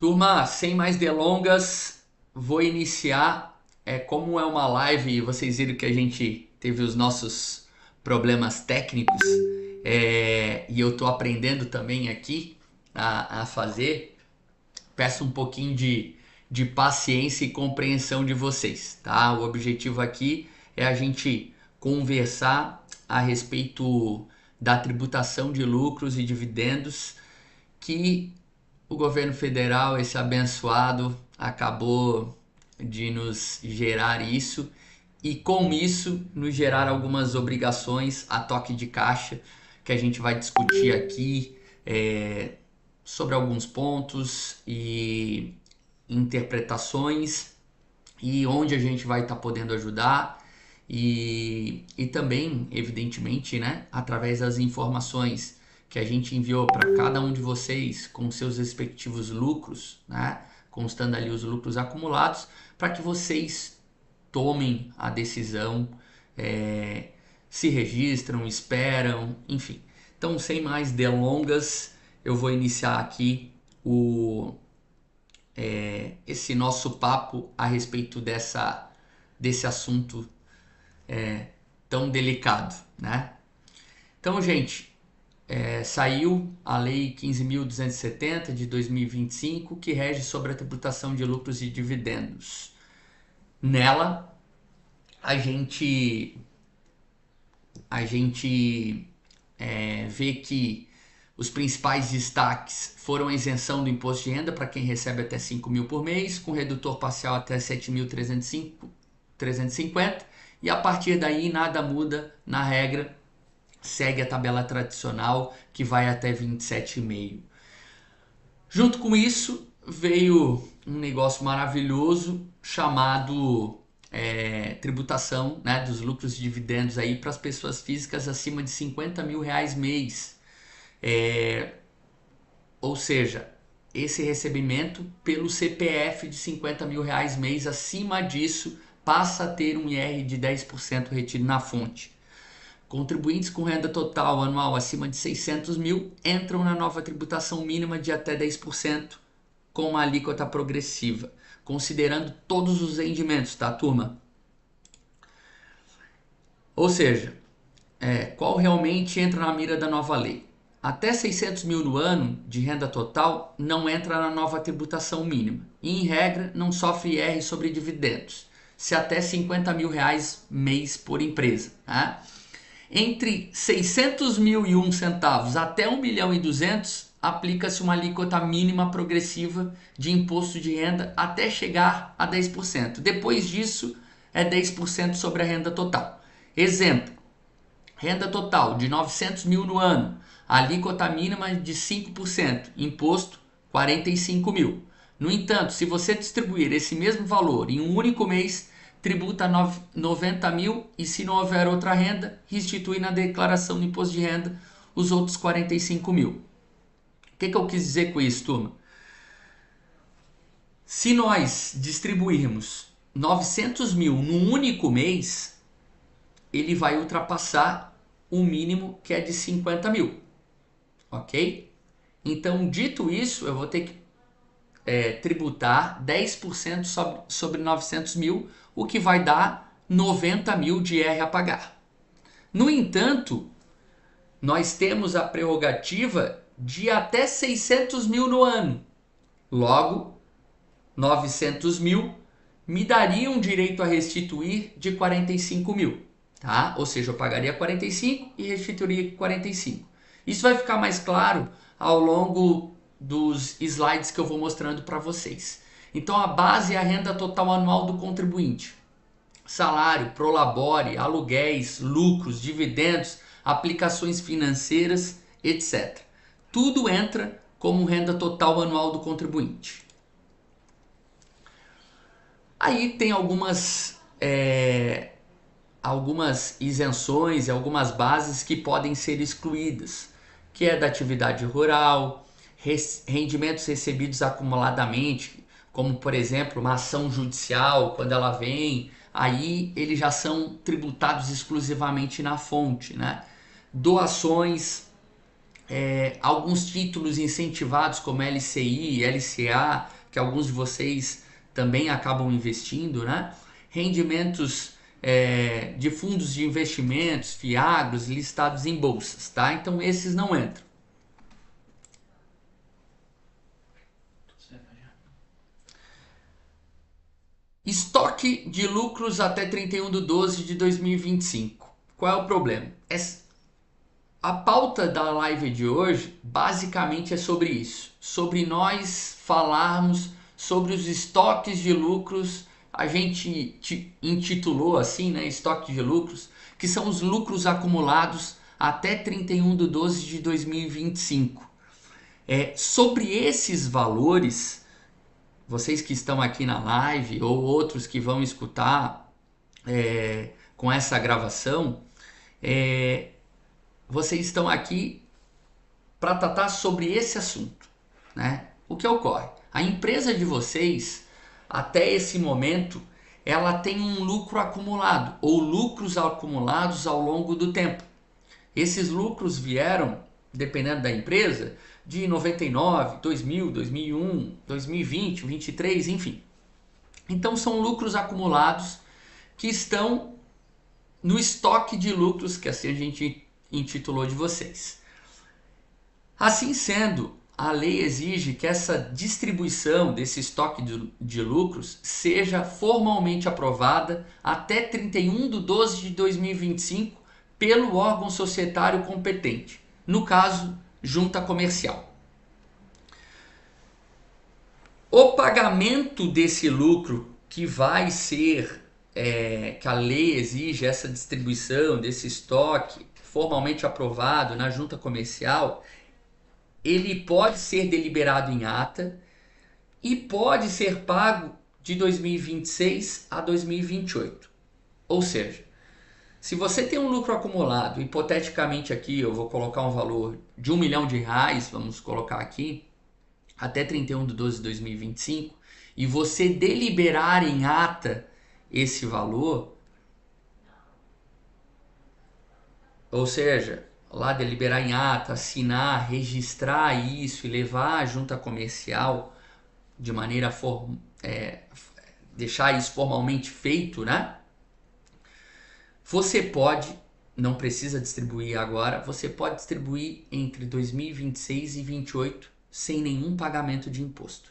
Turma, sem mais delongas, vou iniciar. Como é uma live e vocês viram que a gente teve os nossos problemas técnicos, e eu estou aprendendo também aqui a fazer. Peço um pouquinho de paciência e compreensão de vocês, tá? O objetivo aqui é a gente conversar a respeito da tributação de lucros e dividendos que o governo federal, esse abençoado, acabou de nos gerar isso e com isso nos gerar algumas obrigações a toque de caixa que a gente vai discutir aqui sobre alguns pontos e interpretações e onde a gente vai estar podendo ajudar e também, evidentemente, né, através das informações que a gente enviou para cada um de vocês com seus respectivos lucros, né, constando ali os lucros acumulados, para que vocês tomem a decisão, se registram, esperam, enfim. Então, sem mais delongas, eu vou iniciar aqui esse nosso papo a respeito desse assunto tão delicado, né? Então, gente, saiu a Lei 15.270 de 2025, que rege sobre a tributação de lucros e dividendos. Nela, a gente, vê que os principais destaques foram a isenção do imposto de renda para quem recebe até 5 mil por mês, com redutor parcial até 7.350, e a partir daí nada muda na regra, segue a tabela tradicional que vai até 27,5. Junto com isso veio um negócio maravilhoso chamado tributação, né, dos lucros e dividendos aí para as pessoas físicas acima de 50 mil reais mês. Ou seja, esse recebimento pelo CPF de 50 mil reais mês, acima disso passa a ter um IR de 10% retido na fonte. Contribuintes com renda total anual acima de 600 mil entram na nova tributação mínima de até 10%, com uma alíquota progressiva, considerando todos os rendimentos, tá, turma? Ou seja, qual realmente entra na mira da nova lei? Até 600 mil no ano de renda total não entra na nova tributação mínima e, em regra, não sofre IR sobre dividendos, se até 50 mil reais mês por empresa. Tá? Entre 600 mil e 1 centavos até 1 milhão e 200, aplica-se uma alíquota mínima progressiva de imposto de renda até chegar a 10%. Depois disso, é 10% sobre a renda total. Exemplo, renda total de 900 mil no ano, alíquota mínima de 5%, imposto 45 mil. No entanto, se você distribuir esse mesmo valor em um único mês, tributa 90 mil e, se não houver outra renda, restitui na declaração do imposto de renda os outros 45 mil. O que eu quis dizer com isso, turma? Se nós distribuirmos 900 mil num único mês, ele vai ultrapassar o mínimo, que é de 50 mil. Ok? Então, dito isso, eu vou ter que tributar 10% sobre 900 mil, o que vai dar 90 mil de IR a pagar. No entanto, nós temos a prerrogativa de até 600 mil no ano. Logo, 900 mil me dariam direito a restituir de 45 mil. Tá? Ou seja, eu pagaria 45 e restituiria 45. Isso vai ficar mais claro ao longo dos slides que eu vou mostrando para vocês. Então, a base é a renda total anual do contribuinte. Salário, prolabore, aluguéis, lucros, dividendos, aplicações financeiras, etc. Tudo entra como renda total anual do contribuinte. Aí tem algumas isenções e algumas bases que podem ser excluídas, que é da atividade rural, rendimentos recebidos acumuladamente, como por exemplo uma ação judicial, quando ela vem, aí eles já são tributados exclusivamente na fonte, né? Doações, alguns títulos incentivados como LCI, LCA, que alguns de vocês também acabam investindo, né? Rendimentos de fundos de investimentos, fiagros, listados em bolsas, tá? Então esses não entram. Estoque de lucros até 31/12 de 2025. Qual é o problema? A pauta da live de hoje basicamente é sobre isso, sobre nós falarmos sobre os estoques de lucros. A gente intitulou assim, né, estoque de lucros, que são os lucros acumulados até 31/12 de 2025. Sobre esses valores, vocês que estão aqui na live ou outros que vão escutar com essa gravação, vocês estão aqui para tratar sobre esse assunto, né? O que ocorre? A empresa de vocês, até esse momento, ela tem um lucro acumulado ou lucros acumulados ao longo do tempo. Esses lucros vieram, dependendo da empresa, de 99, 2000, 2001, 2020, 2023, enfim. Então são lucros acumulados que estão no estoque de lucros, que assim a gente intitulou de vocês. Assim sendo, a lei exige que essa distribuição desse estoque de lucros seja formalmente aprovada até 31/12 de 2025 pelo órgão societário competente, no caso, junta comercial. O pagamento desse lucro que vai ser, que a lei exige essa distribuição desse estoque formalmente aprovado na junta comercial, ele pode ser deliberado em ata e pode ser pago de 2026 a 2028. Ou seja, se você tem um lucro acumulado, hipoteticamente aqui eu vou colocar um valor de R$1 milhão, vamos colocar aqui, até 31/12 de 2025, e você deliberar em ata esse valor, ou seja, lá deliberar em ata, assinar, registrar isso e levar à junta comercial de maneira deixar isso formalmente feito, né? Você pode, não precisa distribuir agora, você pode distribuir entre 2026 e 2028 sem nenhum pagamento de imposto,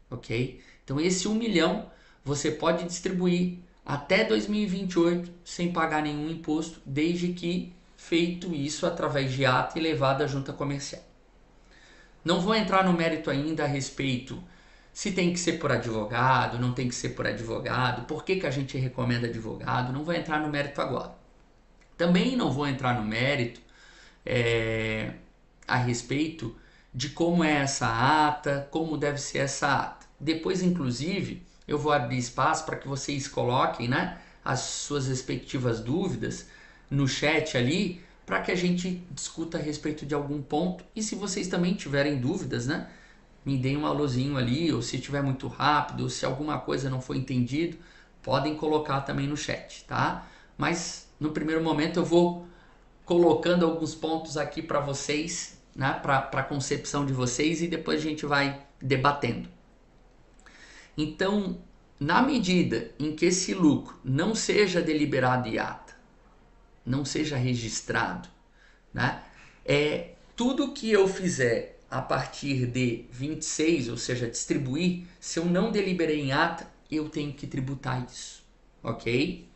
ok? Então esse 1 milhão você pode distribuir até 2028 sem pagar nenhum imposto, desde que feito isso através de ata e levado à junta comercial. Não vou entrar no mérito ainda a respeito se tem que ser por advogado, não tem que ser por advogado, por que a gente recomenda advogado, não vou entrar no mérito agora. Também não vou entrar no mérito a respeito de como é essa ata, como deve ser essa ata. Depois, inclusive, eu vou abrir espaço para que vocês coloquem, né, as suas respectivas dúvidas no chat ali, para que a gente discuta a respeito de algum ponto. E se vocês também tiverem dúvidas, né, me deem um alôzinho ali, ou se estiver muito rápido, ou se alguma coisa não foi entendido, podem colocar também no chat, tá? Mas no primeiro momento eu vou colocando alguns pontos aqui para vocês, né, para a concepção de vocês, e depois a gente vai debatendo. Então, na medida em que esse lucro não seja deliberado em ata, não seja registrado, né, tudo que eu fizer a partir de 26, ou seja, distribuir, se eu não deliberei em ata, eu tenho que tributar isso, ok?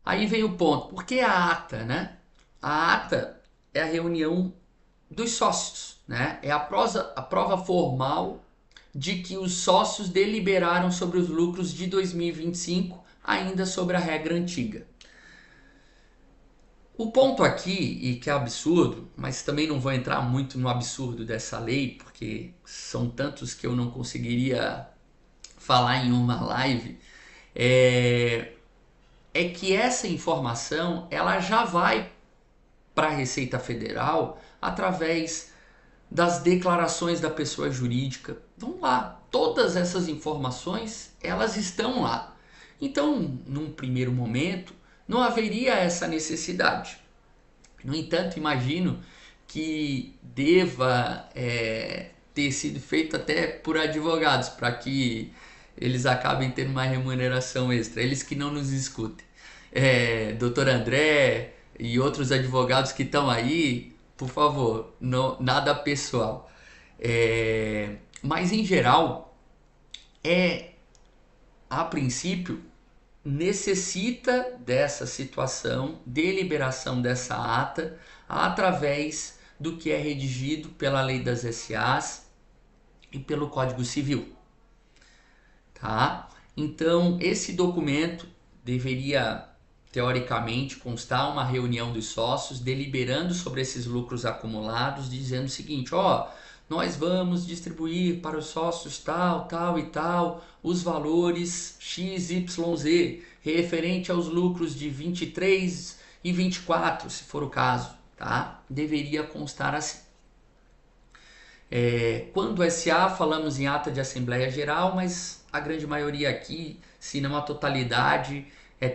Aí vem o ponto, por que a ata, né? A ata é a reunião dos sócios, né? É a prova formal de que os sócios deliberaram sobre os lucros de 2025, ainda sobre a regra antiga. O ponto aqui, e que é absurdo, mas também não vou entrar muito no absurdo dessa lei, porque são tantos que eu não conseguiria falar em uma live, é que essa informação ela já vai para a Receita Federal através das declarações da pessoa jurídica. Vamos lá, todas essas informações elas estão lá. Então, num primeiro momento, não haveria essa necessidade. No entanto, imagino que deva ter sido feito até por advogados, para que eles acabem tendo uma remuneração extra, eles que não nos escutem. Doutor André e outros advogados que estão aí, por favor, não, nada pessoal. Mas em geral, a princípio, necessita dessa situação, deliberação dessa ata, através do que é redigido pela Lei das SAs e pelo Código Civil. Tá? Então, esse documento deveria, teoricamente, constar uma reunião dos sócios deliberando sobre esses lucros acumulados, dizendo o seguinte: nós vamos distribuir para os sócios tal, tal e tal os valores XYZ referente aos lucros de 23 e 24, se for o caso, tá? Deveria constar assim. Quando SA, falamos em ata de Assembleia Geral, mas a grande maioria aqui, se não a totalidade,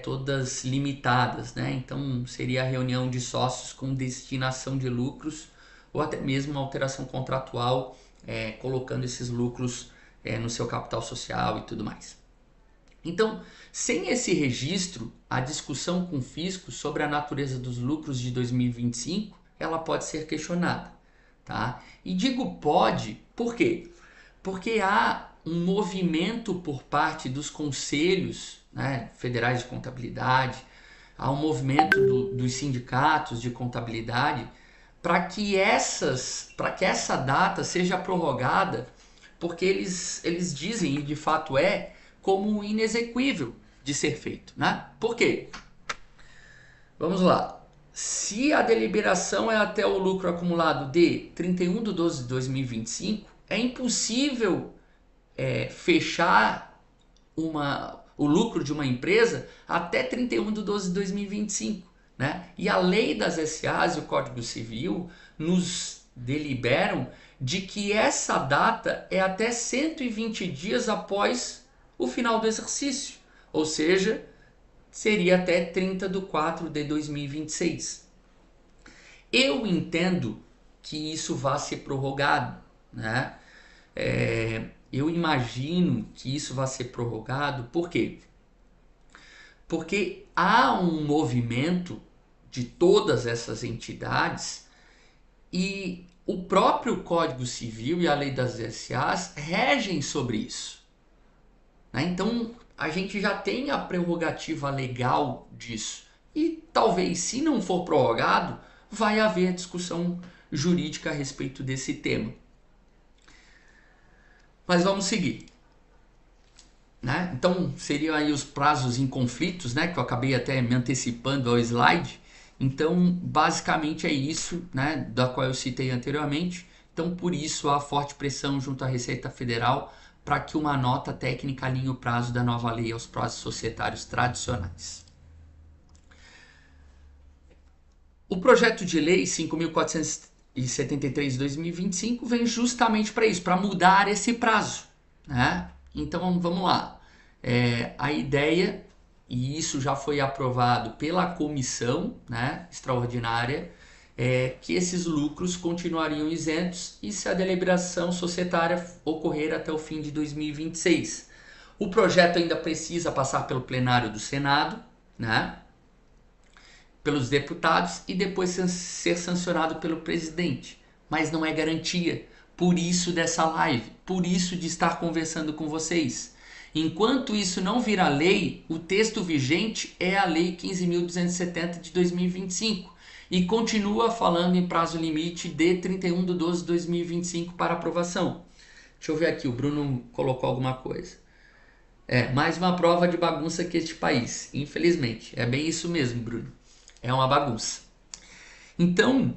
todas limitadas, né? Então seria a reunião de sócios com destinação de lucros ou até mesmo uma alteração contratual, colocando esses lucros no seu capital social e tudo mais. Então, sem esse registro, a discussão com o fisco sobre a natureza dos lucros de 2025, ela pode ser questionada. Tá? E digo pode, por quê? Porque há um movimento por parte dos conselhos, né, federais de contabilidade, há um movimento dos sindicatos de contabilidade para que essa data seja prorrogada, porque eles dizem, e de fato como inexequível de ser feito. Né? Por quê? Vamos lá. Se a deliberação é até o lucro acumulado de 31/12/2025, é impossível fechar o lucro de uma empresa até 31/12/2025. Né? E a lei das SAs e o Código Civil nos deliberam de que essa data é até 120 dias após o final do exercício, ou seja, seria até 30/4/2026. Eu entendo que isso vá ser prorrogado, né? Eu imagino que isso vai ser prorrogado, por quê? Porque há um movimento de todas essas entidades e o próprio Código Civil e a Lei das SAs regem sobre isso. Né? Então, a gente já tem a prerrogativa legal disso. E talvez, se não for prorrogado, vai haver discussão jurídica a respeito desse tema. Mas vamos seguir. Né? Então, seriam aí os prazos em conflitos, né? Que eu acabei até me antecipando ao slide. Então, basicamente é isso, né? Da qual eu citei anteriormente. Então, por isso, há forte pressão junto à Receita Federal para que uma nota técnica alinhe o prazo da nova lei aos prazos societários tradicionais. O projeto de lei 5.473 de 2025 vem justamente para isso, para mudar esse prazo. Né? Então vamos lá. A ideia, e isso já foi aprovado pela comissão, né, extraordinária, que esses lucros continuariam isentos e se a deliberação societária ocorrer até o fim de 2026. O projeto ainda precisa passar pelo plenário do Senado, né, pelos deputados e depois ser sancionado pelo presidente. Mas não é garantia. Por isso dessa live, por isso de estar conversando com vocês. Enquanto isso não virar lei, o texto vigente é a Lei 15.270 de 2025 e continua falando em prazo limite de 31/12/2025 para aprovação. Deixa eu ver aqui, o Bruno colocou alguma coisa. Mais uma prova de bagunça que este país, infelizmente. É bem isso mesmo, Bruno. É uma bagunça. Então,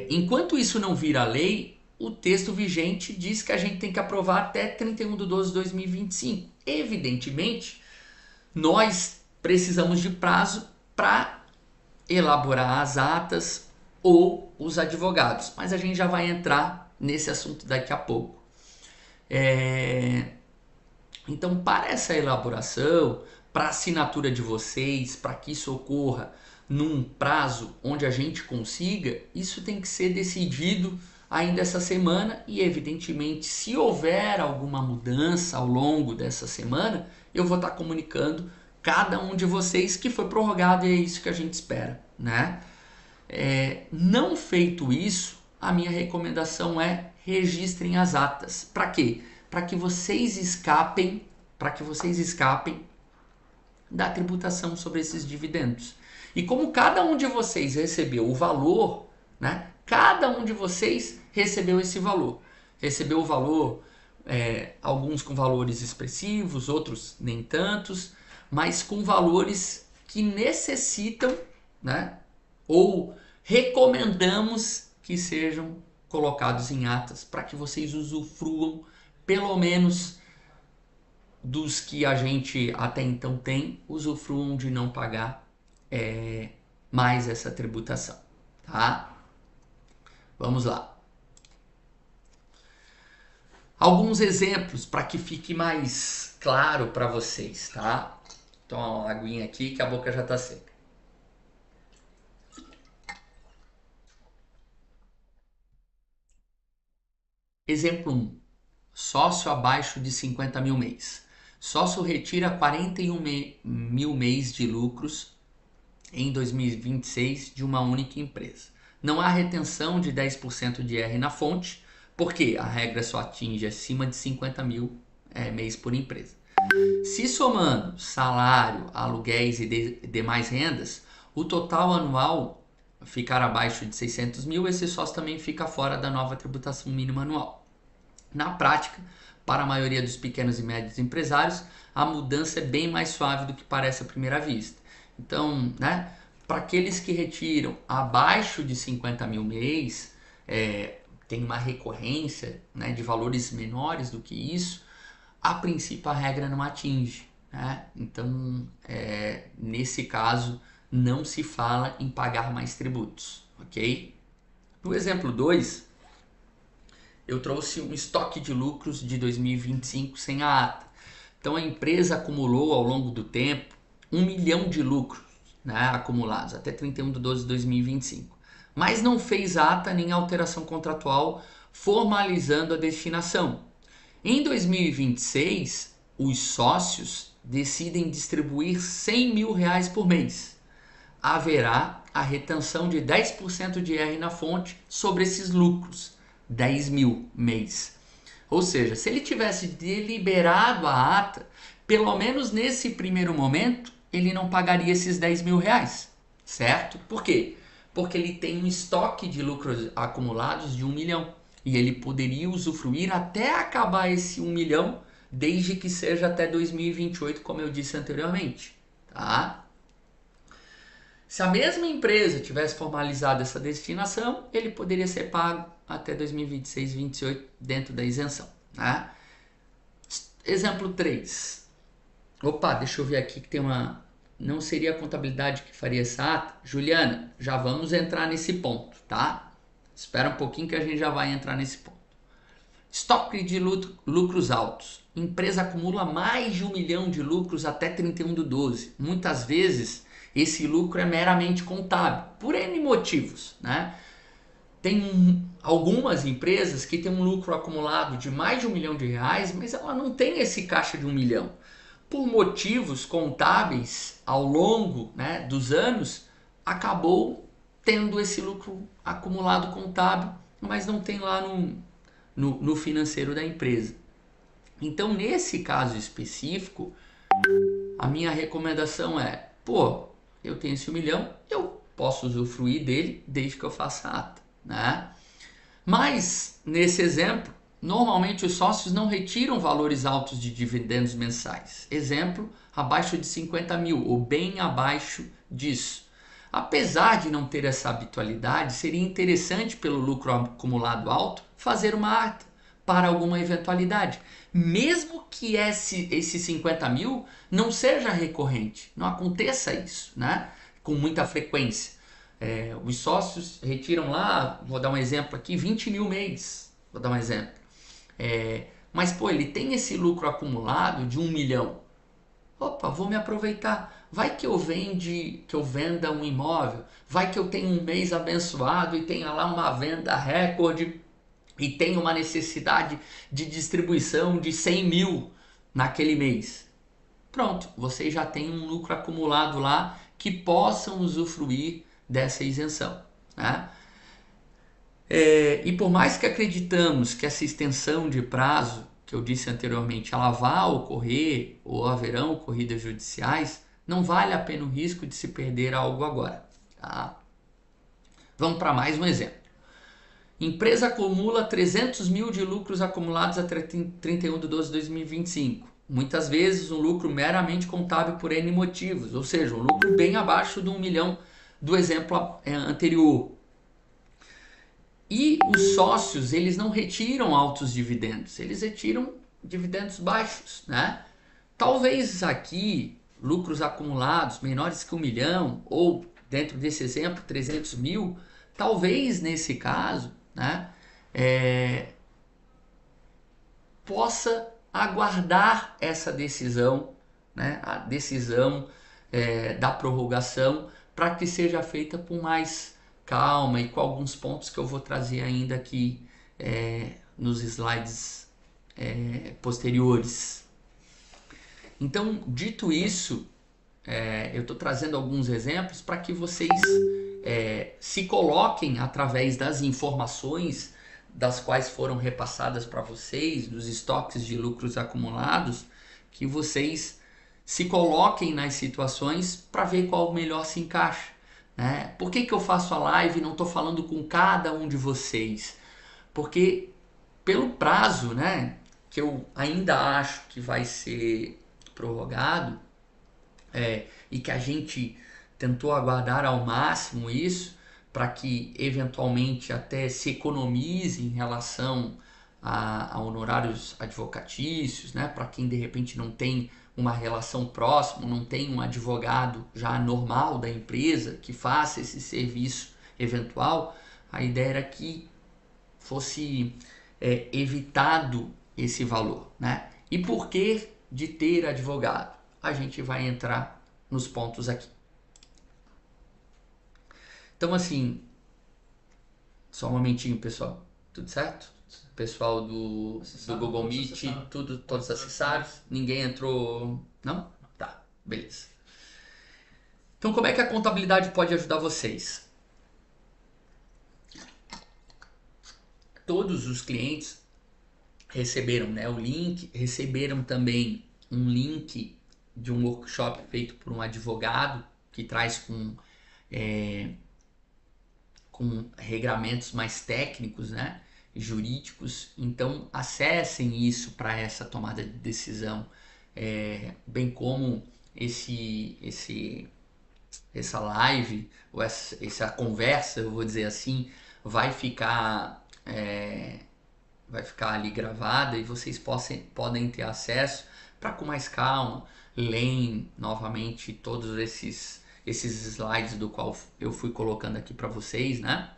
enquanto isso não vira lei, o texto vigente diz que a gente tem que aprovar até 31/12/2025. Evidentemente, nós precisamos de prazo para elaborar as atas ou os advogados, mas a gente já vai entrar nesse assunto daqui a pouco. Então, para essa elaboração, para assinatura de vocês, para que isso ocorra num prazo onde a gente consiga, isso tem que ser decidido ainda essa semana e, evidentemente, se houver alguma mudança ao longo dessa semana, eu vou estar comunicando cada um de vocês que foi prorrogado e é isso que a gente espera, né? Não feito isso, a minha recomendação é registrem as atas. Para quê? Para que vocês escapem da tributação sobre esses dividendos. E como cada um de vocês recebeu o valor, né? Cada um de vocês recebeu esse valor. Recebeu o valor, alguns com valores expressivos, outros nem tantos, mas com valores que necessitam, né? Ou recomendamos que sejam colocados em atas para que vocês usufruam pelo menos dos que a gente até então tem, usufruam de não pagar mais essa tributação, tá? Vamos lá. Alguns exemplos para que fique mais claro para vocês, tá? Toma uma aguinha aqui que a boca já está seca. Exemplo 1. Sócio abaixo de 50 mil mês. Sócio retira 41 mil mês de lucros em 2026 de uma única empresa. Não há retenção de 10% de IR na fonte, porque a regra só atinge acima de 50 mil mês por empresa. Se somando salário, aluguéis e demais rendas, o total anual ficar abaixo de 600 mil, esse sócio também fica fora da nova tributação mínima anual. Na prática, para a maioria dos pequenos e médios empresários, a mudança é bem mais suave do que parece à primeira vista. Então, né, para aqueles que retiram abaixo de 50 mil mês, tem uma recorrência, né, de valores menores do que isso, a princípio a regra não atinge, né? Então, nesse caso, não se fala em pagar mais tributos, ok? No exemplo 2, eu trouxe um estoque de lucros de 2025 sem a ata. Então, a empresa acumulou ao longo do tempo 1 milhão de lucros, né, acumulados até 31/12/2025, mas não fez ata nem alteração contratual formalizando a destinação. Em 2026, os sócios decidem distribuir 100 mil reais por mês. Haverá a retenção de 10% de IR na fonte sobre esses lucros, 10 mil mês. Ou seja, se ele tivesse deliberado a ata, pelo menos nesse primeiro momento, ele não pagaria esses 10 mil reais, certo? Por quê? Porque ele tem um estoque de lucros acumulados de 1 milhão. E ele poderia usufruir até acabar esse 1 milhão, desde que seja até 2028, como eu disse anteriormente, tá? Se a mesma empresa tivesse formalizado essa destinação, ele poderia ser pago até 2026, 2028, dentro da isenção, né? Exemplo 3. Opa, deixa eu ver aqui que tem uma... Não seria a contabilidade que faria essa ata? Juliana, já vamos entrar nesse ponto, tá? Espera um pouquinho que a gente já vai entrar nesse ponto. Estoque de lucros altos. Empresa acumula mais de 1 milhão de lucros até 31/12. Muitas vezes esse lucro é meramente contábil, por N motivos, né? Tem algumas empresas que têm um lucro acumulado de mais de 1 milhão de reais, mas ela não tem esse caixa de 1 milhão. Por motivos contábeis, ao longo, né, dos anos, acabou tendo esse lucro acumulado contábil, mas não tem lá no financeiro da empresa. Então, nesse caso específico, a minha recomendação é, eu tenho esse 1 milhão, eu posso usufruir dele desde que eu faça a ata, né? Mas, nesse exemplo, normalmente os sócios não retiram valores altos de dividendos mensais. Exemplo, abaixo de 50 mil ou bem abaixo disso. Apesar de não ter essa habitualidade, seria interessante, pelo lucro acumulado alto, fazer uma ata para alguma eventualidade. Mesmo que esse 50 mil não seja recorrente, não aconteça isso, né, com muita frequência. Os sócios retiram lá, vou dar um exemplo aqui, 20 mil mês, vou dar um exemplo. Mas, ele tem esse lucro acumulado de 1 milhão. Opa, vou me aproveitar. Vai que eu venda um imóvel, vai que eu tenho um mês abençoado e tenha lá uma venda recorde e tenha uma necessidade de distribuição de 100 mil naquele mês. Pronto, vocês já têm um lucro acumulado lá que possam usufruir dessa isenção, né? E por mais que acreditamos que essa extensão de prazo, que eu disse anteriormente, ela vá ocorrer ou haverão corridas judiciais, não vale a pena o risco de se perder algo agora. Tá? Vamos para mais um exemplo. Empresa acumula 300 mil de lucros acumulados até 31 de 12 de 2025. Muitas vezes um lucro meramente contábil por N motivos, ou seja, um lucro bem abaixo de 1 milhão do exemplo anterior. E os sócios, eles não retiram altos dividendos, eles retiram dividendos baixos, né? Talvez aqui, lucros acumulados menores que 1 milhão, ou dentro desse exemplo, 300 mil, talvez nesse caso, né, possa aguardar essa decisão, né, a decisão da prorrogação, para que seja feita com mais calma e com alguns pontos que eu vou trazer ainda aqui nos slides posteriores. Então, dito isso, eu estou trazendo alguns exemplos para que vocês se coloquem através das informações das quais foram repassadas para vocês, dos estoques de lucros acumulados, que vocês se coloquem nas situações para ver qual melhor se encaixa. Né? Por que eu faço a live e não estou falando com cada um de vocês? Porque pelo prazo, né, que eu ainda acho que vai ser prorrogado, e que a gente tentou aguardar ao máximo isso, para que eventualmente até se economize em relação a honorários advocatícios, né, para quem de repente não tem uma relação próxima, não tem um advogado já normal da empresa que faça esse serviço eventual, a ideia era que fosse evitado esse valor, né? E por que de ter advogado? A gente vai entrar nos pontos aqui. Então, assim, só um momentinho, pessoal. Tudo certo? Pessoal do Google Meet, todos acessaram? Ninguém entrou? Não? Tá, beleza. Então, como é que a contabilidade pode ajudar vocês? Todos os clientes receberam, né, o link, receberam também um link de um workshop feito por um advogado que traz com regramentos mais técnicos, né, jurídicos. Então acessem isso para essa tomada de decisão, bem como essa live ou essa conversa, eu vou dizer assim, vai ficar ali gravada e vocês podem ter acesso para com mais calma leem novamente todos esses slides do qual eu fui colocando aqui para vocês, né?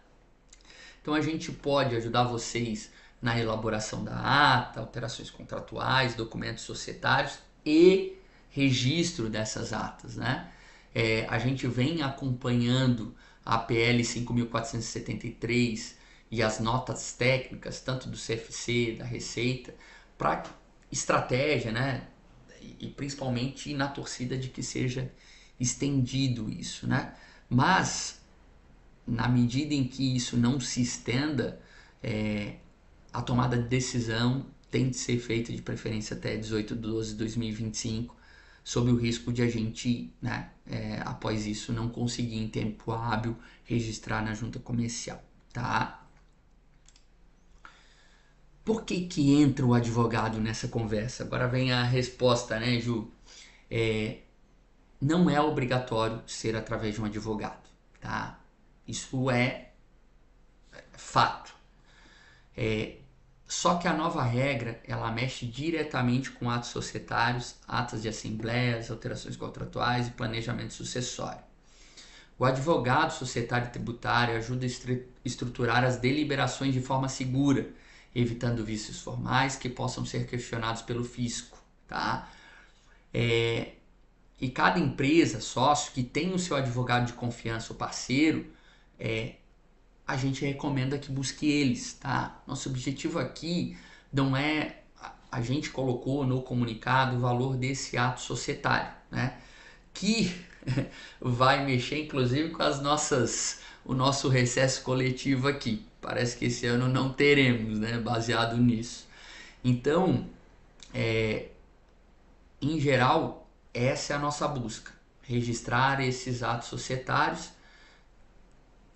Então a gente pode ajudar vocês na elaboração da ata, alterações contratuais, documentos societários e registro dessas atas, né? A gente vem acompanhando a PL 5.473 e as notas técnicas, tanto do CFC, da Receita, para estratégia, né? E principalmente na torcida de que seja estendido isso, né? Mas na medida em que isso não se estenda, a tomada de decisão tem de ser feita de preferência até 18 de 12 de 2025, sob o risco de a gente, né, após isso, não conseguir em tempo hábil registrar na junta comercial, tá? Por que entra o advogado nessa conversa? Agora vem a resposta, né, Ju? Não é obrigatório ser através de um advogado, tá? Isso é fato. Só que a nova regra, ela mexe diretamente com atos societários, atas de assembleias, alterações contratuais e planejamento sucessório. O advogado societário tributário ajuda a estruturar as deliberações de forma segura, evitando vícios formais que possam ser questionados pelo fisco, tá? e cada empresa, sócio, que tem o seu advogado de confiança ou parceiro, a gente recomenda que busque eles, tá? Nosso objetivo aqui não é... A gente colocou no comunicado o valor desse ato societário, né? Que vai mexer inclusive com o nosso recesso coletivo aqui. Parece que esse ano não teremos, né? Baseado nisso. Então, em geral, essa é a nossa busca. Registrar esses atos societários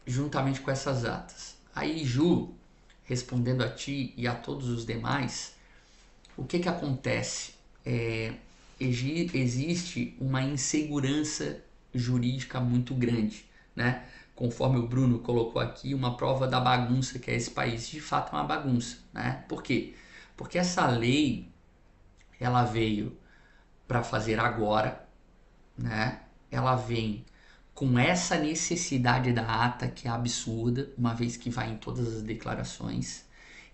juntamente com essas atas. Aí, Ju, respondendo a ti e a todos os demais, o que acontece? Existe uma insegurança jurídica muito grande, né? Conforme o Bruno colocou aqui, uma prova da bagunça que é esse país. De fato é uma bagunça, né? Por quê? Porque essa lei, ela veio para fazer agora, né? Ela vem com essa necessidade da ata que é absurda, uma vez que vai em todas as declarações,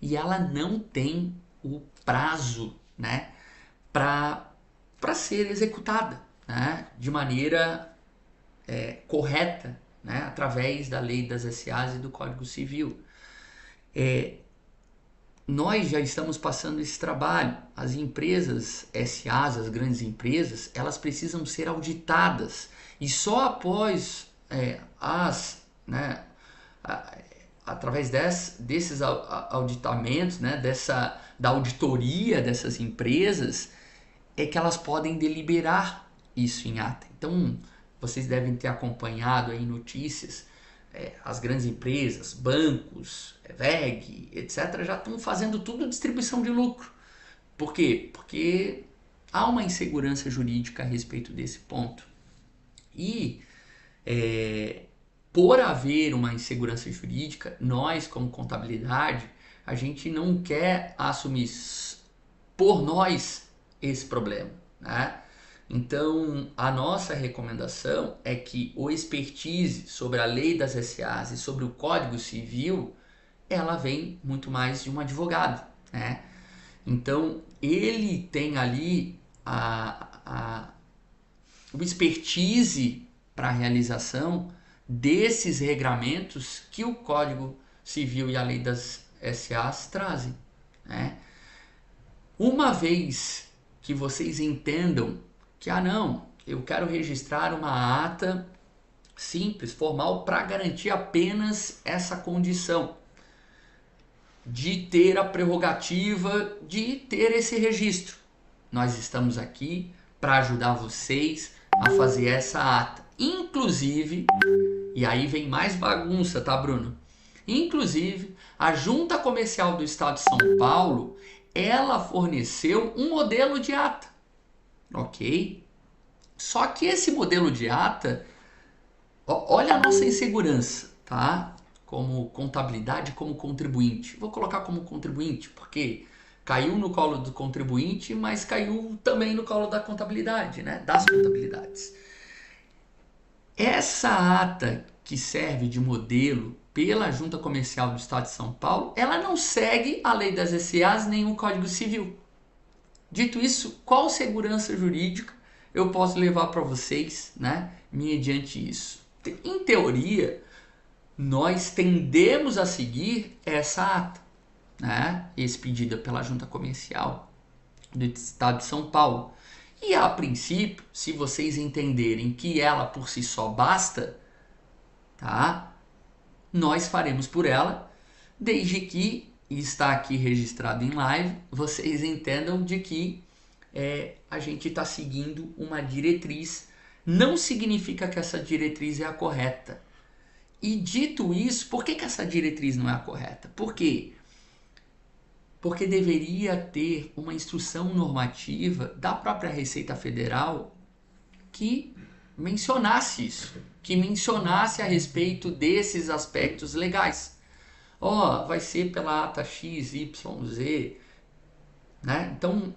e ela não tem o prazo, né, para ser executada, né, de maneira correta, né, através da lei das SAs e do Código Civil. Nós já estamos passando esse trabalho. As empresas SAs, as grandes empresas, elas precisam ser auditadas. E só após através desses auditamentos, né, da auditoria dessas empresas, é que elas podem deliberar isso em ata. Então, vocês devem ter acompanhado aí notícias. As grandes empresas, bancos, VEG, etc., já estão fazendo tudo distribuição de lucro. Por quê? Porque há uma insegurança jurídica a respeito desse ponto. E por haver uma insegurança jurídica, nós, como contabilidade, a gente não quer assumir por nós esse problema, né? Então, a nossa recomendação é que o expertise sobre a lei das SAs e sobre o Código Civil, ela vem muito mais de um advogado, né? Então, ele tem ali o expertise para a realização desses regramentos que o Código Civil e a lei das SAs trazem, né? Uma vez que vocês entendam que, não, eu quero registrar uma ata simples, formal, para garantir apenas essa condição de ter a prerrogativa de ter esse registro. Nós estamos aqui para ajudar vocês a fazer essa ata. Inclusive, e aí vem mais bagunça, tá, Bruno? Inclusive, a Junta Comercial do Estado de São Paulo, ela forneceu um modelo de ata. Ok? Só que esse modelo de ata, olha a nossa insegurança, tá? Como contabilidade, como contribuinte. Vou colocar como contribuinte, porque caiu no colo do contribuinte, mas caiu também no colo da contabilidade, né? Das contabilidades. Essa ata que serve de modelo pela Junta Comercial do Estado de São Paulo, ela não segue a lei das SAs nem o Código Civil. Dito isso, qual segurança jurídica eu posso levar para vocês, né, mediante isso? Em teoria, nós tendemos a seguir essa ata, né, expedida pela Junta Comercial do Estado de São Paulo. E a princípio, se vocês entenderem que ela por si só basta, tá, nós faremos por ela, desde que, e está aqui registrado em live, vocês entendam de que a gente está seguindo uma diretriz. Não significa que essa diretriz é a correta. E dito isso, por que essa diretriz não é a correta? Por quê? Porque deveria ter uma instrução normativa da própria Receita Federal que mencionasse isso, que mencionasse a respeito desses aspectos legais. Vai ser pela ata X, Y, Z, né? Então,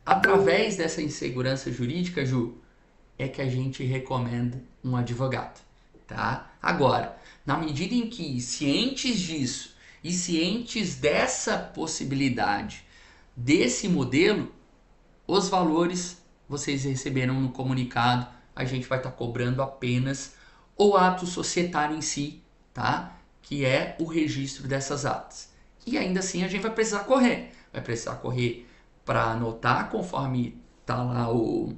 através dessa insegurança jurídica, Ju, é que a gente recomenda um advogado, tá? Agora, na medida em que, cientes disso e cientes dessa possibilidade, desse modelo, os valores vocês receberam no comunicado, a gente vai estar cobrando apenas o ato societário em si, tá? Que é o registro dessas atas. E ainda assim a gente vai precisar correr. Vai precisar correr para anotar conforme está lá o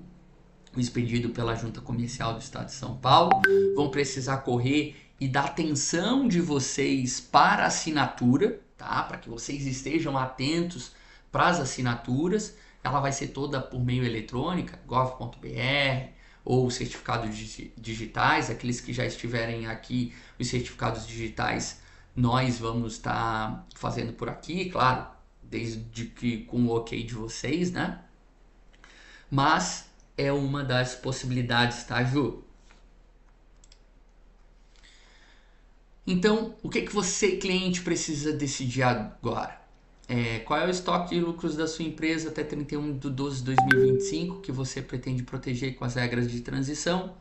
expedido pela Junta Comercial do Estado de São Paulo. Vão precisar correr e dar atenção de vocês para a assinatura, tá? Para que vocês estejam atentos para as assinaturas. Ela vai ser toda por meio eletrônica, gov.br, ou certificados digitais. Aqueles que já estiverem aqui, os certificados digitais, nós vamos estar fazendo por aqui, claro, desde que com o ok de vocês, né? Mas é uma das possibilidades, tá, Ju? Então, o que você, cliente, precisa decidir agora? Qual é o estoque de lucros da sua empresa até 31/12/2025 que você pretende proteger com as regras de transição?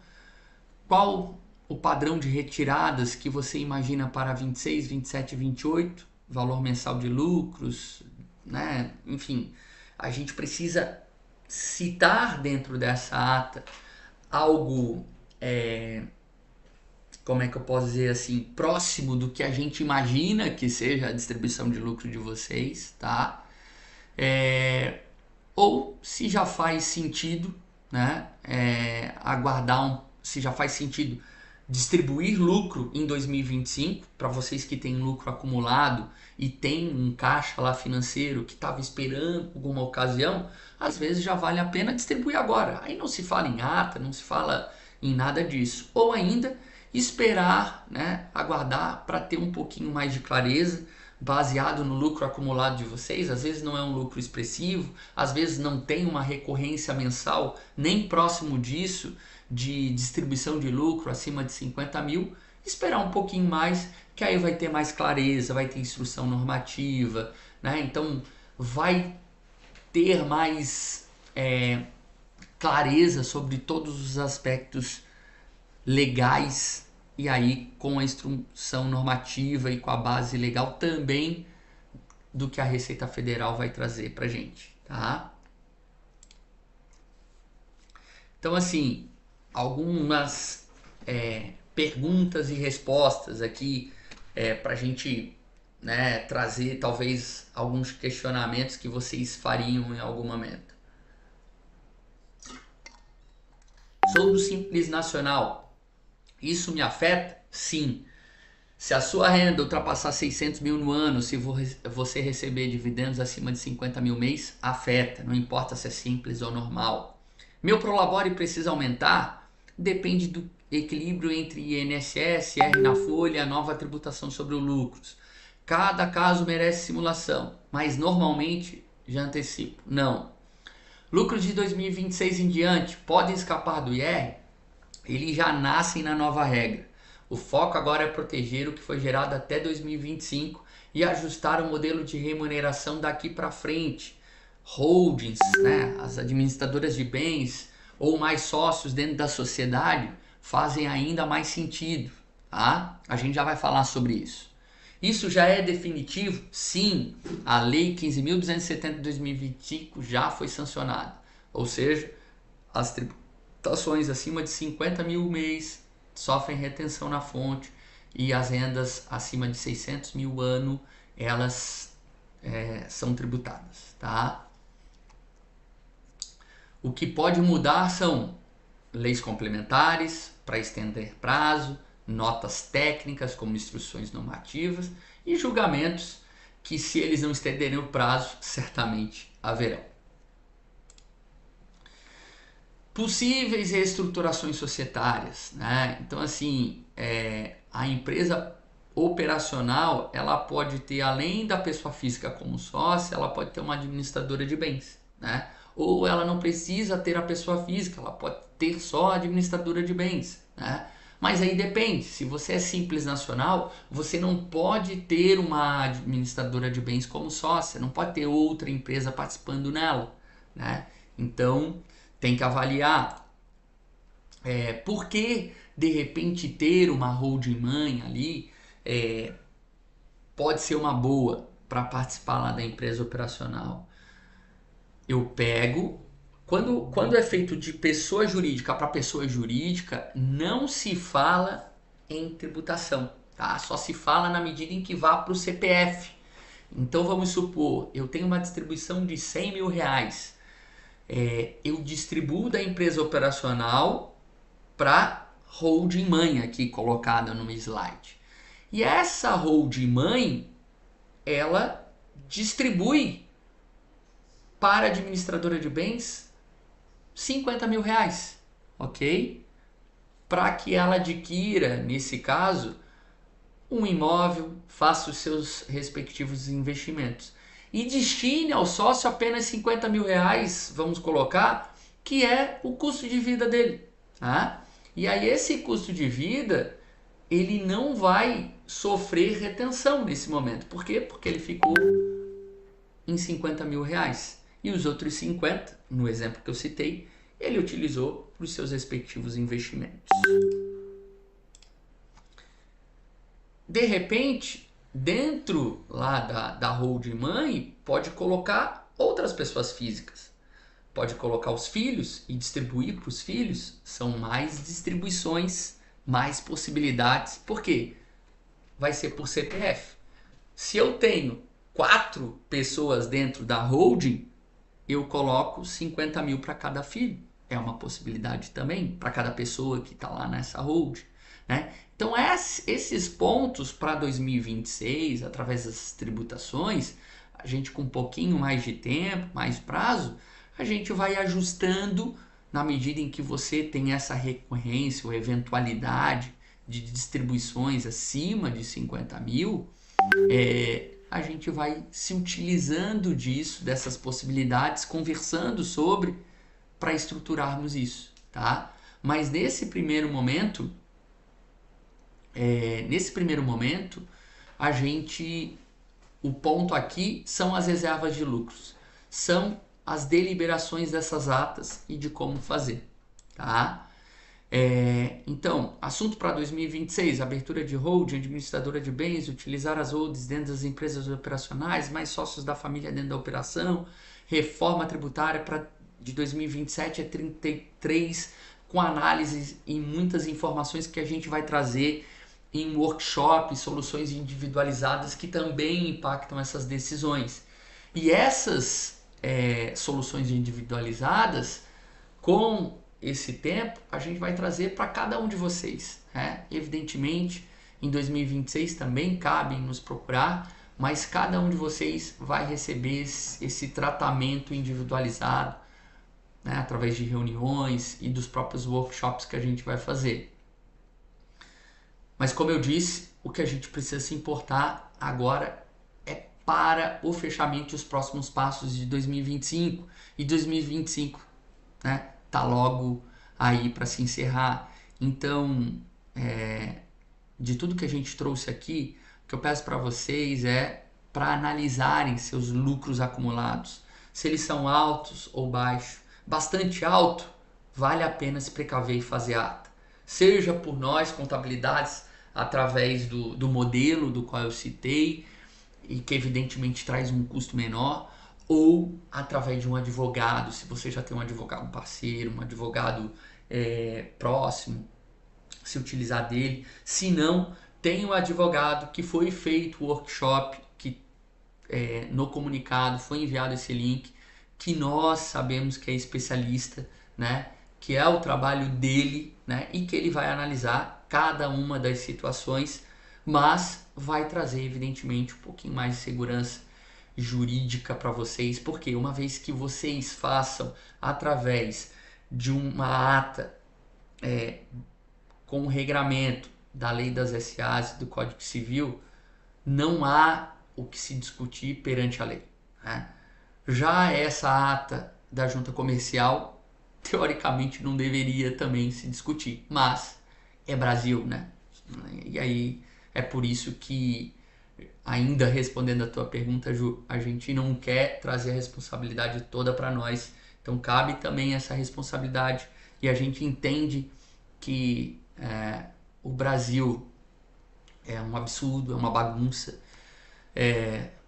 Qual o padrão de retiradas que você imagina para 26, 27 e 28? Valor mensal de lucros, né? Enfim, a gente precisa citar dentro dessa ata algo, como é que eu posso dizer assim, próximo do que a gente imagina que seja a distribuição de lucro de vocês, tá? Ou se já faz sentido, né, se já faz sentido distribuir lucro em 2025 para vocês que têm lucro acumulado e tem um caixa lá financeiro que estava esperando alguma ocasião, às vezes já vale a pena distribuir agora. Aí não se fala em ata, não se fala em nada disso. Ou ainda esperar, né, aguardar para ter um pouquinho mais de clareza baseado no lucro acumulado de vocês. Às vezes não é um lucro expressivo, às vezes não tem uma recorrência mensal nem próximo disso de distribuição de lucro acima de 50 mil. Esperar um pouquinho mais, que aí vai ter mais clareza, vai ter instrução normativa, né? Então vai ter mais clareza sobre todos os aspectos legais, e aí com a instrução normativa e com a base legal também do que a Receita Federal vai trazer pra gente, tá? Então, assim, algumas perguntas e respostas aqui pra gente, né, trazer talvez alguns questionamentos que vocês fariam em algum momento. Sobre o Simples Nacional, isso me afeta? Sim. Se a sua renda ultrapassar 600 mil no ano, se você receber dividendos acima de 50 mil mês, afeta, não importa se é simples ou normal. Meu Prolabore precisa aumentar? Depende do equilíbrio entre INSS, R na folha e a nova tributação sobre os lucros. Cada caso merece simulação, mas normalmente, já antecipo, não. Lucros de 2026 em diante podem escapar do IR? Eles já nascem na nova regra. O foco agora é proteger o que foi gerado até 2025 e ajustar o modelo de remuneração daqui para frente. Holdings, né, as administradoras de bens ou mais sócios dentro da sociedade fazem ainda mais sentido. Tá? A gente já vai falar sobre isso. Isso já é definitivo? Sim, a Lei 15.270 de 2025 já foi sancionada. Ou seja, as tributações acima de 50 mil mês sofrem retenção na fonte e as rendas acima de 600 mil ano, elas são tributadas, tá? O que pode mudar são leis complementares para estender prazo, notas técnicas como instruções normativas e julgamentos que, se eles não estenderem o prazo, certamente haverão. Possíveis reestruturações societárias, né? Então, assim, a empresa operacional, ela pode ter, além da pessoa física como sócia, ela pode ter uma administradora de bens, né? Ou ela não precisa ter a pessoa física, ela pode ter só a administradora de bens, né? Mas aí depende, se você é Simples Nacional, você não pode ter uma administradora de bens como sócia, não pode ter outra empresa participando nela, né? Então, tem que avaliar por que, de repente, ter uma holding mãe ali pode ser uma boa para participar lá da empresa operacional. Eu pego Quando é feito de pessoa jurídica para pessoa jurídica, não se fala em tributação, tá? Só se fala na medida em que vá para o CPF. Então vamos supor, eu tenho uma distribuição de 100 mil reais. Eu distribuo da empresa operacional para holding mãe aqui colocada no slide. E essa holding mãe, ela distribui para a administradora de bens 50 mil reais, ok? Para que ela adquira, nesse caso, um imóvel, faça os seus respectivos investimentos. E destine ao sócio apenas 50 mil reais, vamos colocar, que é o custo de vida dele. Tá? E aí esse custo de vida, ele não vai sofrer retenção nesse momento. Por quê? Porque ele ficou em 50 mil reais. E os outros 50, no exemplo que eu citei, ele utilizou para os seus respectivos investimentos. De repente, dentro lá da holding mãe, pode colocar outras pessoas físicas. Pode colocar os filhos e distribuir para os filhos. São mais distribuições, mais possibilidades. Por quê? Vai ser por CPF. Se eu tenho 4 pessoas dentro da holding, eu coloco 50 mil para cada filho. É uma possibilidade também para cada pessoa que está lá nessa holding, né? Então esses pontos para 2026, através das tributações, a gente com um pouquinho mais de tempo, mais prazo, a gente vai ajustando na medida em que você tem essa recorrência ou eventualidade de distribuições acima de 50 mil, a gente vai se utilizando disso, dessas possibilidades, conversando sobre, para estruturarmos isso, tá? Mas nesse primeiro momento, o ponto aqui são as reservas de lucros, são as deliberações dessas atas e de como fazer, tá? Então, assunto para 2026, abertura de holding, administradora de bens, utilizar as holdings dentro das empresas operacionais, mais sócios da família dentro da operação, reforma tributária de 2027 é 33, com análise e muitas informações que a gente vai trazer em workshop, soluções individualizadas que também impactam essas decisões. E essas soluções individualizadas, com esse tempo, a gente vai trazer para cada um de vocês. Evidentemente, em 2026 também cabem nos procurar, mas cada um de vocês vai receber esse tratamento individualizado, né, através de reuniões e dos próprios workshops que a gente vai fazer. Mas como eu disse, o que a gente precisa se importar agora é para o fechamento e os próximos passos de 2025. E 2025, né, tá logo aí para se encerrar. Então, de tudo que a gente trouxe aqui, o que eu peço para vocês é para analisarem seus lucros acumulados, se eles são altos ou baixos. Bastante alto, vale a pena se precaver e fazer ata. Seja por nós, contabilidades, através do modelo do qual eu citei, e que evidentemente traz um custo menor, ou através de um advogado, se você já tem um advogado parceiro, um advogado próximo, se utilizar dele. Se não, tem um advogado que foi feito o workshop, que no comunicado foi enviado esse link, que nós sabemos que é especialista, né? Que é o trabalho dele, né? E que ele vai analisar cada uma das situações, mas vai trazer evidentemente um pouquinho mais de segurança jurídica para vocês, porque uma vez que vocês façam através de uma ata com o regramento da lei das SAs e do Código Civil, não há o que se discutir perante a lei, né? Já essa ata da junta comercial, teoricamente não deveria também se discutir, mas é Brasil, né? E aí é por isso que, ainda respondendo a tua pergunta, Ju, a gente não quer trazer a responsabilidade toda para nós, então cabe também essa responsabilidade, e a gente entende que o Brasil é um absurdo, é uma bagunça,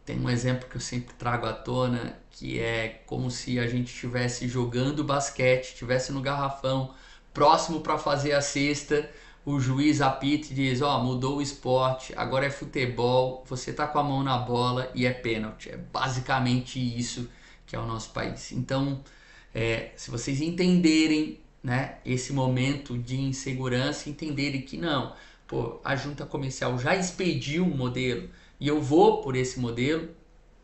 tem um exemplo que eu sempre trago à tona, que é como se a gente estivesse jogando basquete, estivesse no garrafão, próximo para fazer a cesta, o juiz apita e diz, ó, mudou o esporte, agora é futebol, você tá com a mão na bola e é pênalti. É basicamente isso que é o nosso país. Então, se vocês entenderem, né, esse momento de insegurança, entenderem que não, pô, a junta comercial já expediu um modelo e eu vou por esse modelo,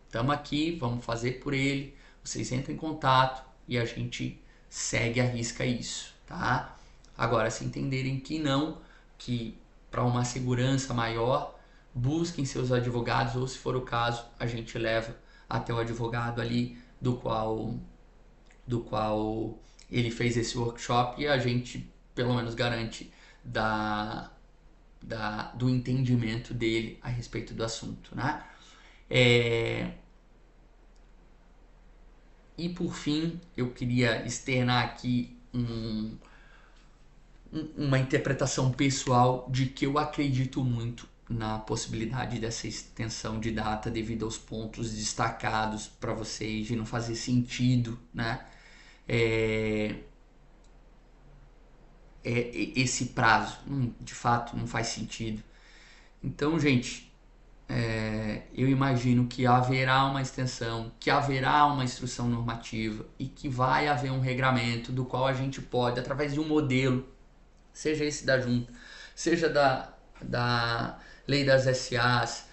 estamos aqui, vamos fazer por ele, vocês entram em contato e a gente segue à risca isso, tá? Agora, se entenderem que não, que para uma segurança maior, busquem seus advogados ou, se for o caso, a gente leva até o advogado ali do qual ele fez esse workshop e a gente pelo menos garante do entendimento dele a respeito do assunto, né? E por fim, eu queria externar aqui uma interpretação pessoal de que eu acredito muito na possibilidade dessa extensão de data devido aos pontos destacados para vocês de não fazer sentido, né? Esse prazo, de fato, não faz sentido. Então, gente, eu imagino que haverá uma extensão, que haverá uma instrução normativa e que vai haver um regramento do qual a gente pode, através de um modelo, seja esse da junta, seja da lei das SAs,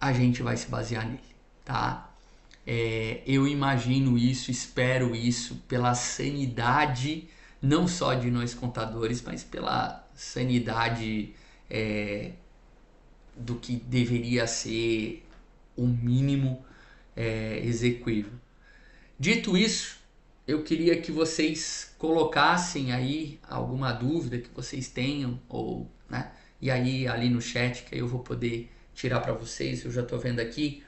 a gente vai se basear nele, tá? Eu imagino isso, espero isso, pela sanidade, não só de nós contadores, mas pela sanidade do que deveria ser o mínimo execuível. Dito isso, eu queria que vocês colocassem aí alguma dúvida que vocês tenham, ou, né? E aí ali no chat, que aí eu vou poder tirar para vocês. Eu já estou vendo aqui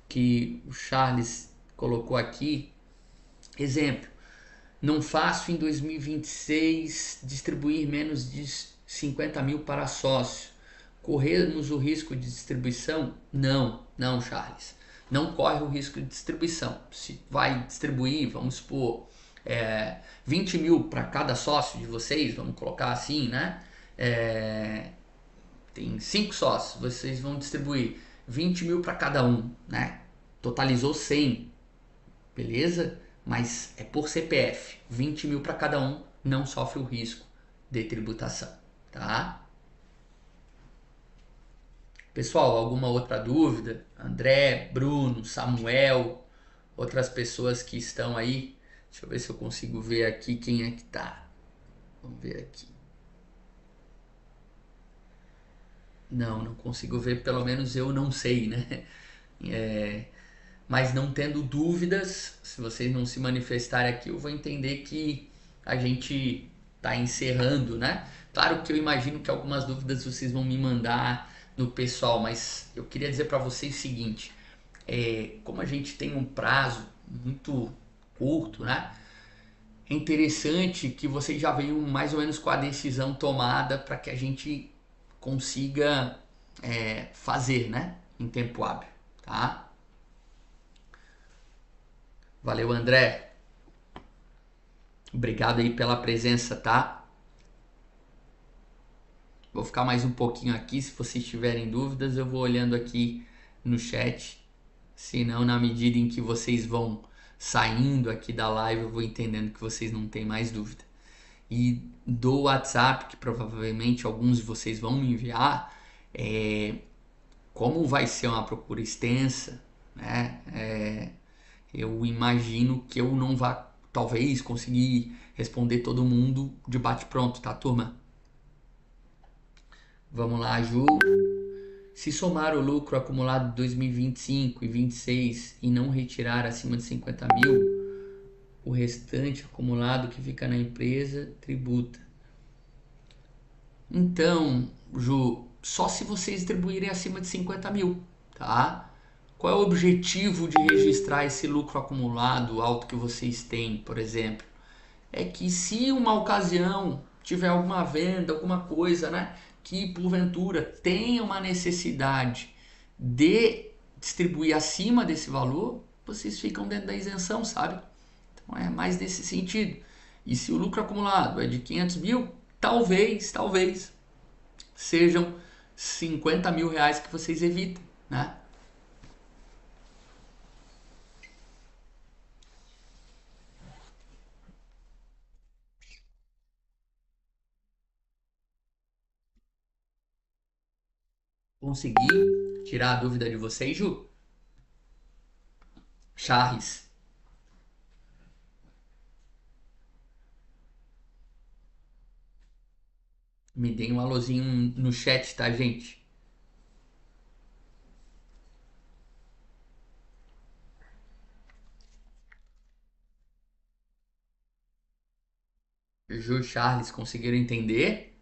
que o Charles colocou aqui, exemplo, não faço em 2026 distribuir menos de 50 mil para sócio. Corremos o risco de distribuição? Não, Charles. Não corre o risco de distribuição. Se vai distribuir, vamos supor, 20 mil para cada sócio de vocês, vamos colocar assim, né? Tem 5 sócios, vocês vão distribuir 20 mil para cada um, né? Totalizou 100, beleza? Mas é por CPF, 20 mil para cada um, não sofre o risco de tributação, tá? Pessoal, alguma outra dúvida? André, Bruno, Samuel, outras pessoas que estão aí? Deixa eu ver se eu consigo ver aqui quem é que tá. Vamos ver aqui. Não consigo ver, pelo menos eu não sei, né? Mas não tendo dúvidas, se vocês não se manifestarem aqui, eu vou entender que a gente está encerrando, né? Claro que eu imagino que algumas dúvidas vocês vão me mandar no pessoal, mas eu queria dizer para vocês o seguinte, como a gente tem um prazo muito curto, né? É interessante que vocês já venham mais ou menos com a decisão tomada para que a gente consiga fazer, né? Em tempo hábil, tá? Valeu, André. Obrigado aí pela presença, tá? Vou ficar mais um pouquinho aqui. Se vocês tiverem dúvidas, eu vou olhando aqui no chat. Se não, na medida em que vocês vão saindo aqui da live, eu vou entendendo que vocês não têm mais dúvida. E do WhatsApp, que provavelmente alguns de vocês vão me enviar, como vai ser uma procura extensa, né? Eu imagino que eu não vá, talvez, conseguir responder todo mundo de bate-pronto, tá, turma? Vamos lá, Ju. Se somar o lucro acumulado de 2025 e 2026 e não retirar acima de 50 mil, o restante acumulado que fica na empresa tributa. Então, Ju, só se vocês distribuírem acima de 50 mil, tá? Qual é o objetivo de registrar esse lucro acumulado alto que vocês têm, por exemplo? É que se uma ocasião tiver alguma venda, alguma coisa, né, que porventura tenha uma necessidade de distribuir acima desse valor, vocês ficam dentro da isenção, sabe? Então é mais nesse sentido. E se o lucro acumulado é de 500 mil, talvez sejam 50 mil reais que vocês evitam, né? Consegui tirar a dúvida de vocês, Ju? Charles, me deem um alôzinho no chat, tá, gente? Ju, Charles, conseguiram entender?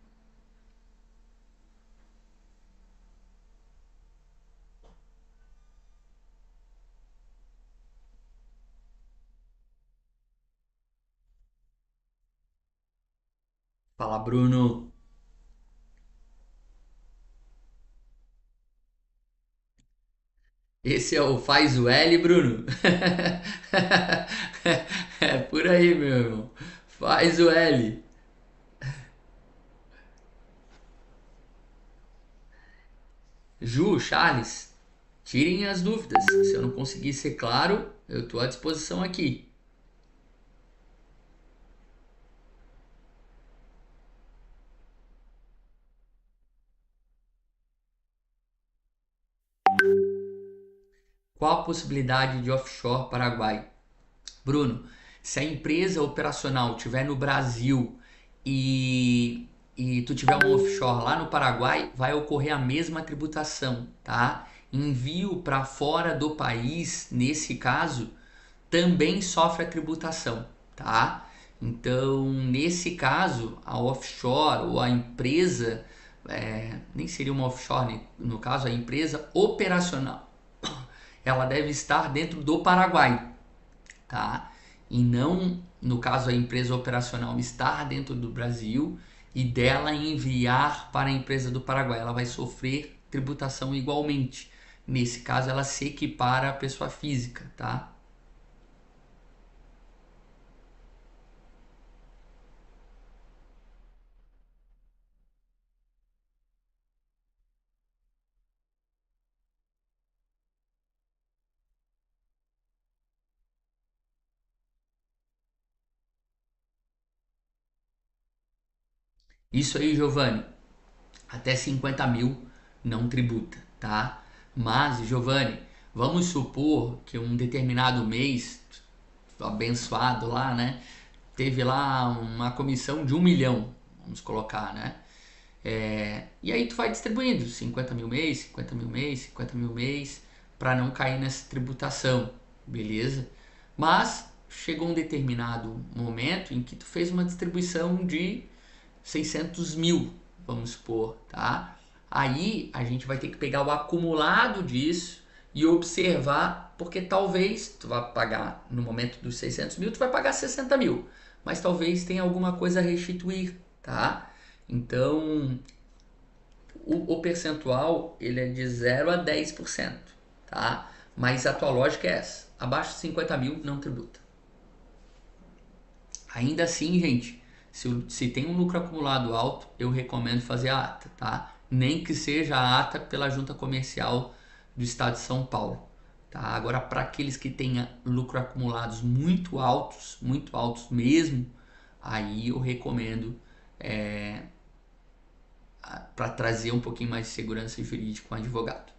Fala, Bruno. Esse é o Faz o L, Bruno? É por aí, meu irmão. Faz o L. Ju, Charles, tirem as dúvidas. Se eu não conseguir ser claro, eu estou à disposição aqui. Qual a possibilidade de offshore Paraguai? Bruno, se a empresa operacional estiver no Brasil e tu tiver um offshore lá no Paraguai, vai ocorrer a mesma tributação, tá? Envio para fora do país, nesse caso, também sofre a tributação, tá? Então, nesse caso, a offshore ou a empresa, nem seria uma offshore, no caso, a empresa operacional, ela deve estar dentro do Paraguai, tá? E não, no caso, a empresa operacional estar dentro do Brasil e dela enviar para a empresa do Paraguai. Ela vai sofrer tributação igualmente. Nesse caso, ela se equipara à pessoa física, tá? Isso aí, Giovanni, até 50 mil não tributa, tá? Mas, Giovanni, vamos supor que um determinado mês, abençoado lá, né? Teve lá uma comissão de 1 milhão, vamos colocar, né? E aí tu vai distribuindo 50 mil mês, 50 mil mês, 50 mil mês, para não cair nessa tributação, beleza? Mas chegou um determinado momento em que tu fez uma distribuição de 600 mil, vamos supor, tá? Aí a gente vai ter que pegar o acumulado disso e observar, porque talvez tu vai pagar, no momento dos 600 mil, tu vai pagar 60 mil, mas talvez tenha alguma coisa a restituir, tá? Então, o percentual ele é de 0 a 10%, tá? Mas a tua lógica é essa, abaixo de 50 mil não tributa. Ainda assim, gente, se tem um lucro acumulado alto, eu recomendo fazer a ata, tá? Nem que seja a ata pela junta comercial do estado de São Paulo, tá? Agora, para aqueles que tenham lucro acumulados muito altos mesmo, aí eu recomendo para trazer um pouquinho mais de segurança jurídica com o advogado.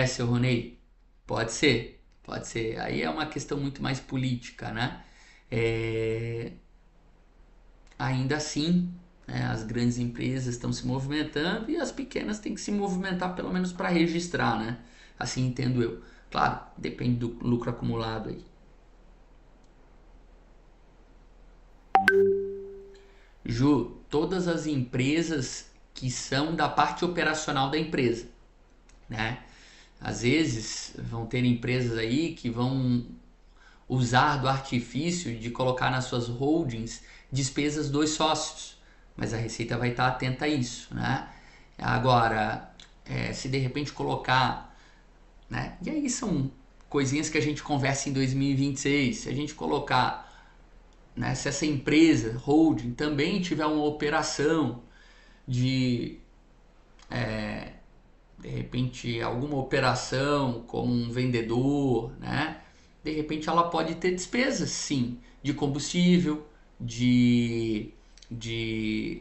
Seu Ronei, pode ser, pode ser. Aí é uma questão muito mais política, né? É, ainda assim, né, as grandes empresas estão se movimentando e as pequenas têm que se movimentar pelo menos para registrar, né? Assim entendo eu. Claro, depende do lucro acumulado aí. Ju, todas as empresas que são da parte operacional da empresa, né? Às vezes vão ter empresas aí que vão usar do artifício de colocar nas suas holdings despesas dos sócios, mas a Receita vai estar atenta a isso, né? Agora, se de repente colocar, né? E aí são coisinhas que a gente conversa em 2026. Se a gente colocar, né? Se essa empresa holding também tiver uma operação de de repente alguma operação como um vendedor, né? De repente ela pode ter despesas, sim, de combustível, de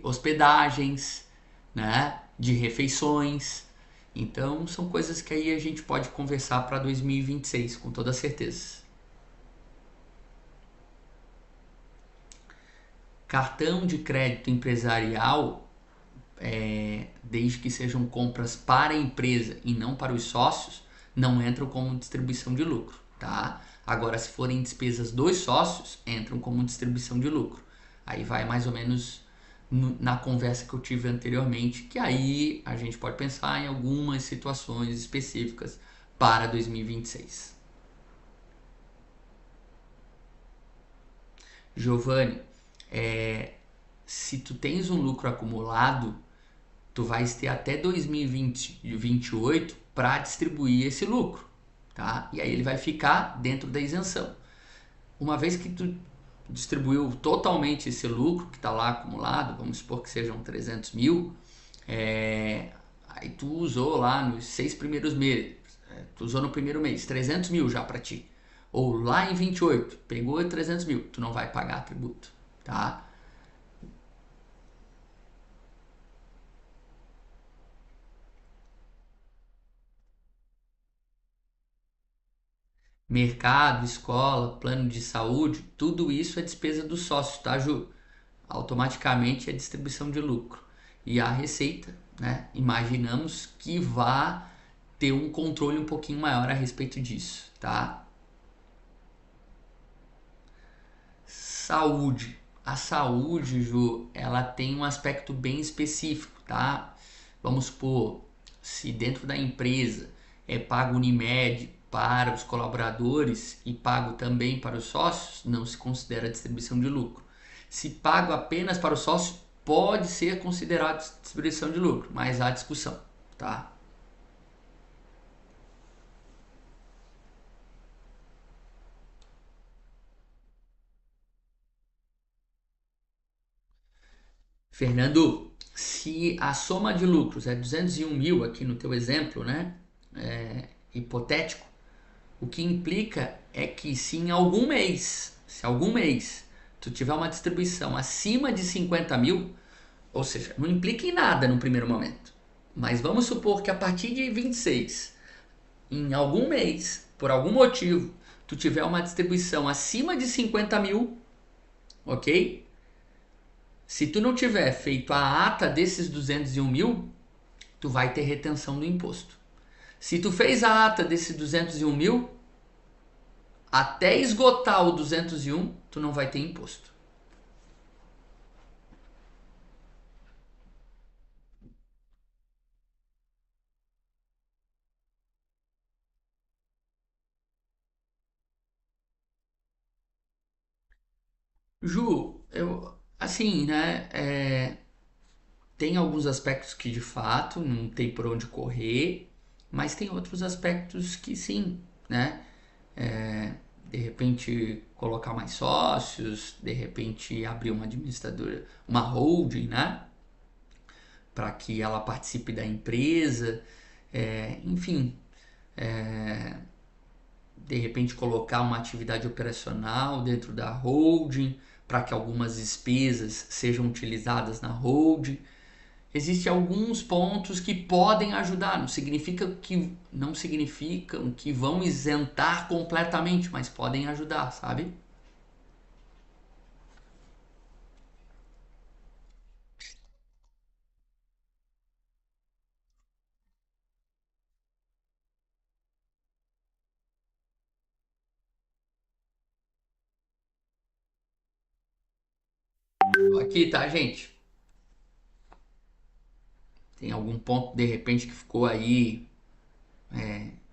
hospedagens, né? De refeições. Então são coisas que aí a gente pode conversar para 2026 com toda certeza. Cartão de crédito empresarial, desde que sejam compras para a empresa e não para os sócios, não entram como distribuição de lucro, tá? Agora, se forem despesas dos sócios, entram como distribuição de lucro. Aí vai mais ou menos na conversa que eu tive anteriormente, que aí a gente pode pensar em algumas situações específicas para 2026. Giovanni, se tu tens um lucro acumulado, tu vais ter até 2028 para distribuir esse lucro, tá? E aí ele vai ficar dentro da isenção. Uma vez que tu distribuiu totalmente esse lucro que está lá acumulado, vamos supor que sejam 300 mil, aí tu usou lá nos 6 primeiros meses, tu usou no primeiro mês 300 mil já para ti, ou lá em 28 pegou 300 mil, tu não vai pagar tributo, tá? Mercado, escola, plano de saúde, tudo isso é despesa do sócio, tá, Ju? Automaticamente é distribuição de lucro. E a receita, né? Imaginamos que vá ter um controle um pouquinho maior a respeito disso, tá? Saúde. A saúde, Ju, ela tem um aspecto bem específico, tá? Vamos supor, se dentro da empresa é pago Unimed para os colaboradores e pago também para os sócios, não se considera distribuição de lucro. Se pago apenas para os sócios, pode ser considerado distribuição de lucro, mas há discussão, tá? Fernando, se a soma de lucros é 201 mil aqui no teu exemplo, né? Hipotético, o que implica é que se algum mês tu tiver uma distribuição acima de 50 mil, ou seja, não implica em nada no primeiro momento. Mas vamos supor que a partir de 26, em algum mês, por algum motivo, tu tiver uma distribuição acima de 50 mil, ok? Se tu não tiver feito a ata desses 201 mil, tu vai ter retenção do imposto. Se tu fez a ata desses 201 mil, até esgotar o 201, tu não vai ter imposto. Ju, eu, assim, né, tem alguns aspectos que de fato não tem por onde correr, mas tem outros aspectos que sim, né? De repente colocar mais sócios, de repente abrir uma administradora, uma holding, né? Para que ela participe da empresa, enfim, de repente colocar uma atividade operacional dentro da holding para que algumas despesas sejam utilizadas na holding. Existem alguns pontos que podem ajudar, não significam que vão isentar completamente, mas podem ajudar, sabe? Aqui, tá, gente? Tem algum ponto de repente que ficou aí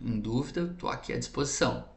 em dúvida? Tô aqui à disposição.